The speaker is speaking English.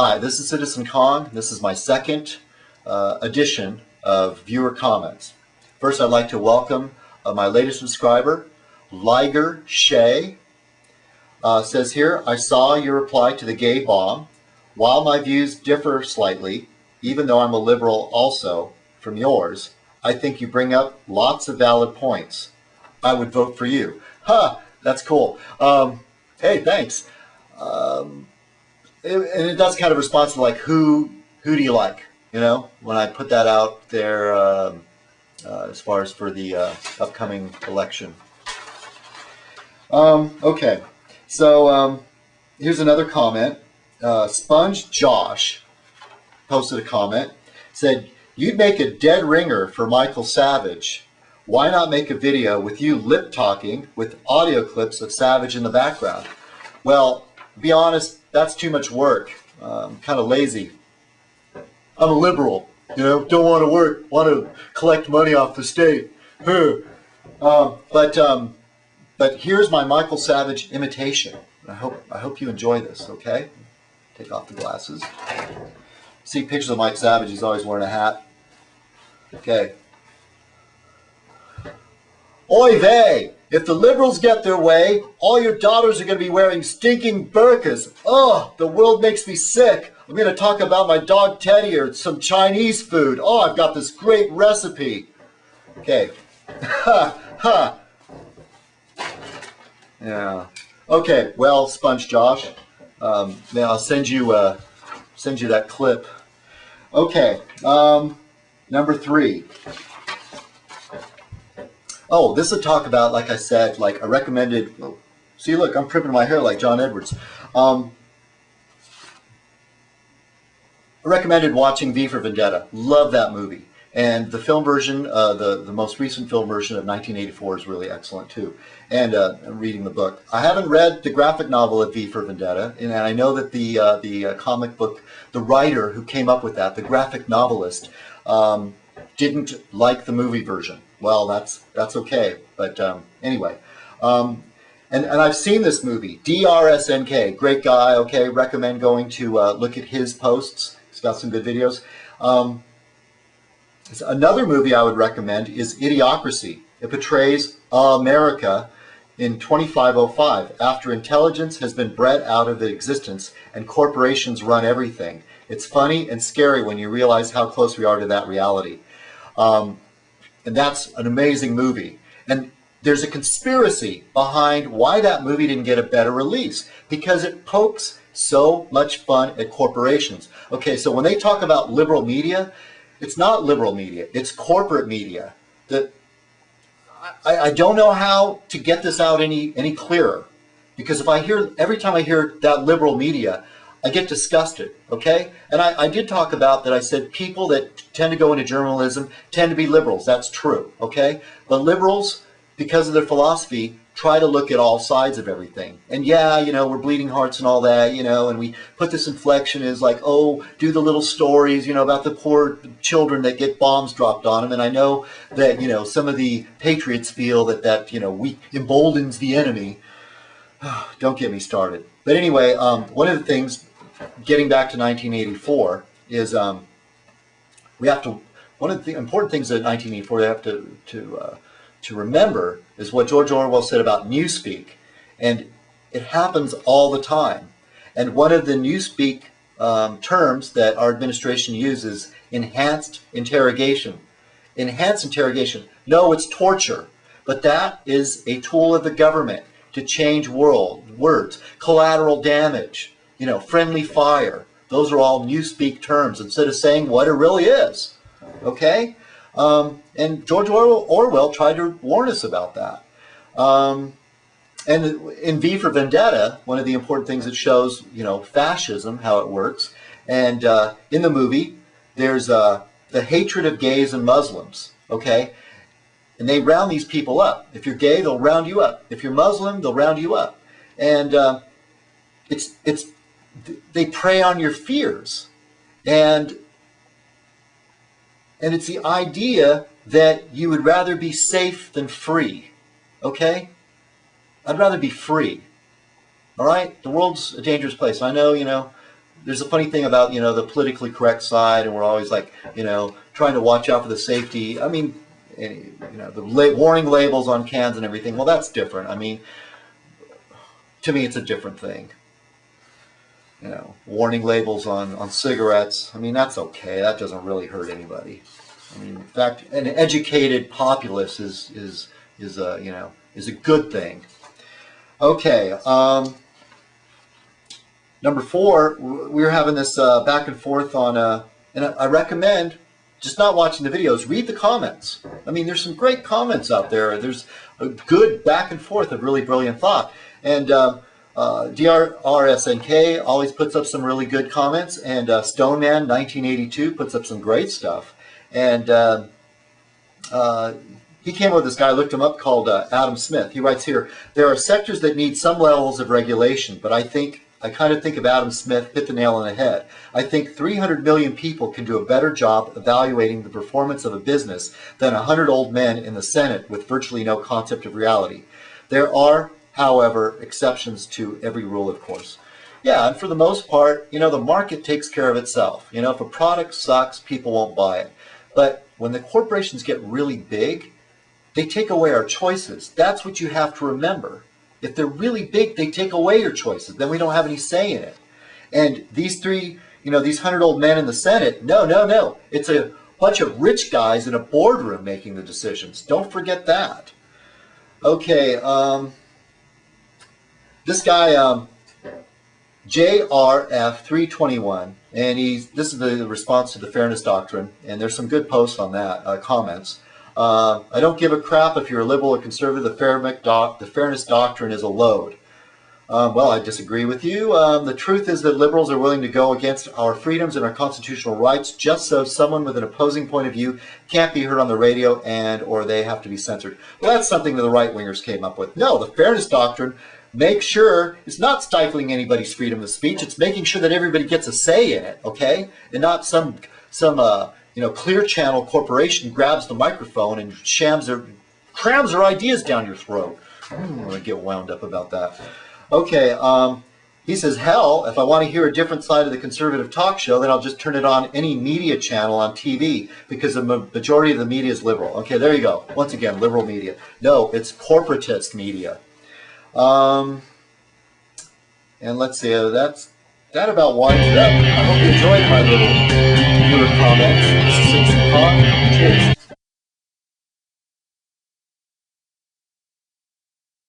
Hi, this is Citizen Kong. This is my second edition of viewer comments. First, I'd like to welcome my latest subscriber, Liger Shea. Says here, I saw your reply to the gay bomb. While my views differ slightly, even though I'm a liberal also from yours, I think you bring up lots of valid points. I would vote for you. Ha! That's cool. Hey, thanks. And it does kind of respond to like, who do you like? You know, when I put that out there as far as for the upcoming election. Okay, so here's another comment. Sponge Josh posted a comment, said, you'd make a dead ringer for Michael Savage. Why not make a video with you lip talking with audio clips of Savage in the background? Well, to be honest, that's too much work. I'm kind of lazy. I'm a liberal, you know, don't want to work, want to collect money off the state. But here's my Michael Savage imitation. I hope you enjoy this, okay? Take off the glasses. See pictures of Mike Savage, he's always wearing a hat. Okay. Oy vey! If the liberals get their way, all your daughters are going to be wearing stinking burqas. Oh, the world makes me sick. I'm going to talk about my dog Teddy or some Chinese food. Oh, I've got this great recipe. Okay. Ha, ha. Yeah. Okay, well, Sponge Josh, I'll send you that clip. Okay, number 3. Oh, this will talk about, like I said, like a recommended. See, look, I'm pripping my hair like John Edwards. I recommended watching V for Vendetta. Love that movie. And the film version, the most recent film version of 1984 is really excellent too. And I'm reading the book. I haven't read the graphic novel of V for Vendetta, and I know that the comic book, the writer who came up with that, the graphic novelist, didn't like the movie version. Well, that's okay. But anyway, and I've seen this movie, DRSNK, great guy. Okay, recommend going to look at his posts. He's got some good videos. Another movie I would recommend is Idiocracy. It portrays America in 2505, after intelligence has been bred out of existence and corporations run everything. It's funny and scary when you realize how close we are to that reality. And that's an amazing movie. And there's a conspiracy behind why that movie didn't get a better release, because it pokes so much fun at corporations. Okay, so when they talk about liberal media, it's not liberal media, it's corporate media. I don't know how to get this out any clearer, because every time I hear that liberal media, I get disgusted, okay? And I did talk about that. I said people that tend to go into journalism tend to be liberals. That's true, okay? But liberals, because of their philosophy, try to look at all sides of everything. And yeah, you know, we're bleeding hearts and all that, you know, and we put this inflection as like, oh, do the little stories, you know, about the poor children that get bombs dropped on them. And I know that, you know, some of the patriots feel that you know, we emboldens the enemy. Don't get me started. But anyway, one of the things, getting back to 1984, is we have to. One of the important things that 1984 we have to remember is what George Orwell said about newspeak, and it happens all the time. And one of the newspeak terms that our administration uses, enhanced interrogation. Enhanced interrogation. No, it's torture, but that is a tool of the government to change words. Collateral damage, you know, friendly fire. Those are all newspeak terms instead of saying what it really is. Okay? And George Orwell tried to warn us about that. And in V for Vendetta, one of the important things it shows, you know, fascism, how it works. And in the movie, there's the hatred of gays and Muslims. Okay? And they round these people up. If you're gay, they'll round you up. If you're Muslim, they'll round you up. And they prey on your fears. And it's the idea that you would rather be safe than free. Okay? I'd rather be free. All right? The world's a dangerous place. I know, you know, there's a funny thing about, the politically correct side, and we're always like, trying to watch out for the safety. I mean, the warning labels on cans and everything. Well, that's different. I mean, to me, it's a different thing. Warning labels on cigarettes. I mean, that's okay. That doesn't really hurt anybody. I mean, in fact, an educated populace is a good thing. Okay. Number 4, we're having this back and forth on, and I recommend just not watching the videos. Read the comments. I mean, there's some great comments out there. There's a good back and forth of really brilliant thought. And DRSNK always puts up some really good comments. And Stoneman 1982 puts up some great stuff. And he came up with this guy, I looked him up, called Adam Smith. He writes here, there are sectors that need some levels of regulation, but I kind of think of Adam Smith hit the nail on the head. I think 300 million people can do a better job evaluating the performance of a business than 100 old men in the Senate with virtually no concept of reality. There are, however, exceptions to every rule, of course. Yeah, and for the most part, the market takes care of itself. If a product sucks, people won't buy it. But when the corporations get really big, they take away our choices. That's what you have to remember. If they're really big, they take away your choices. Then we don't have any say in it. And these these 100 old men in the Senate, no. It's a bunch of rich guys in a boardroom making the decisions. Don't forget that. Okay, this guy, JRF321, and this is the response to the Fairness Doctrine, and there's some good posts on that, comments. I don't give a crap if you're a liberal or conservative. The Fairness Doctrine is a load. Well, I disagree with you. The truth is that liberals are willing to go against our freedoms and our constitutional rights just so someone with an opposing point of view can't be heard on the radio or they have to be censored. Well, that's something that the right-wingers came up with. No, the Fairness Doctrine makes sure it's not stifling anybody's freedom of speech. It's making sure that everybody gets a say in it, okay? And not some Clear Channel corporation grabs the microphone and crams their ideas down your throat. I'm going to get wound up about that. Okay, he says, hell, if I want to hear a different side of the conservative talk show, then I'll just turn it on any media channel on TV because the majority of the media is liberal. Okay, there you go. Once again, liberal media. No, it's corporatist media. And let's see, that about winds it up. I hope you enjoyed my little comments. This is Citizenkong. Cheers.